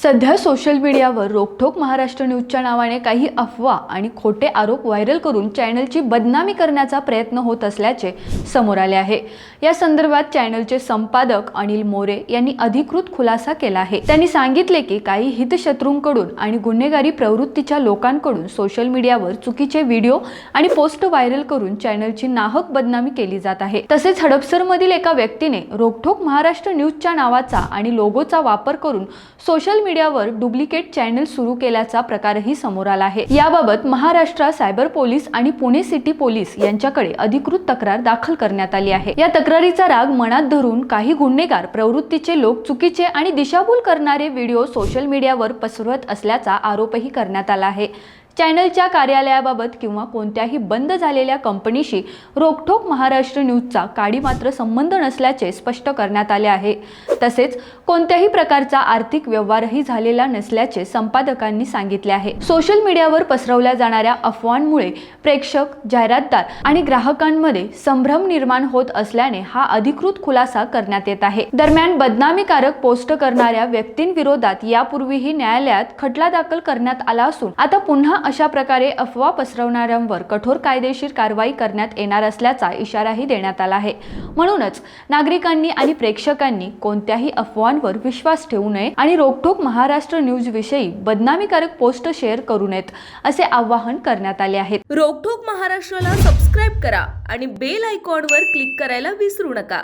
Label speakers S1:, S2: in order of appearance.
S1: सध्या सोशल मीडियावर रोकठोक महाराष्ट्र न्यूजच्या नावाने काही अफवा आणि खोटे आरोप व्हायरल करून चॅनलची बदनामी करण्याचा प्रयत्न होत असल्याचे समोर आले आहे। या संदर्भात चॅनलचे संपादक अनिल मोरे यांनी अधिकृत खुलासा केला आहे। त्यांनी सांगितले की काही हितशत्रूंकडून आणि गुन्हेगारी प्रवृत्तीच्या लोकांकडून सोशल मीडियावर चुकीचे व्हिडिओ आणि पोस्ट व्हायरल करून चॅनलची नाहक बदनामी केली जात आहे। तसेच हडपसरमधील एका व्यक्तीने रोकठोक महाराष्ट्र न्यूजच्या नावाचा आणि लोगोचा वापर करून सोशल मीडियावर डुप्लिकेट चॅनल सुरू केल्याचा प्रकारही समोर आला आहे। याबाबत महाराष्ट्र सायबर पोलीस आणि पुणे सिटी पोलीस यांच्याकडे अधिकृत तक्रार दाखल करण्यात आली आहे। या तक्रारीचा राग मनात धरून काही गुन्हेगार प्रवृत्तीचे लोक चुकीचे आणि दिशाभूल करणारे व्हिडिओ सोशल मीडियावर पसरवत असल्याचा आरोपही करण्यात आला आहे। चॅनलच्या कार्यालयाबाबत किंवा कोणत्याही बंद झालेल्या कंपनीशी रोकठोक महाराष्ट्र न्यूजचा काडी मात्र संबंध नसल्याचे स्पष्ट करण्यात आले आहे। तसेच कोणत्याही प्रकारचा आर्थिक व्यवहारही झालेला नसल्याचे संपादकांनी सांगितले आहे। सोशल मीडियावर पसरवल्या जाणाऱ्या अफवांमुळे प्रेक्षक, जाहिरातदार आणि ग्राहकांमध्ये संभ्रम निर्माण होत असल्याने हा अधिकृत खुलासा करण्यात येत आहे। दरम्यान बदनामीकारक पोस्ट करणाऱ्या व्यक्तींविरोधात यापूर्वीही न्यायालयात खटला दाखल करण्यात आला असून आता पुन्हा अशा प्रकारे अफवा पसरवणाऱ्यांवर कठोर कायदेशीर कारवाई करण्यात येणार असल्याचा इशाराही देण्यात आला आहे। म्हणूनच नागरिकांनी आणि प्रेक्षकांनी कोणत्याही अफवांवर विश्वास ठेवू नये आणि रोकठोक महाराष्ट्र न्यूज विषयी बदनामीकारक पोस्ट शेअर करू नयेत असे आवाहन करण्यात आले आहे।
S2: रोकठोक महाराष्ट्राला सबस्क्राईब करा आणि बेल आयकॉनवर क्लिक करायला विसरू नका।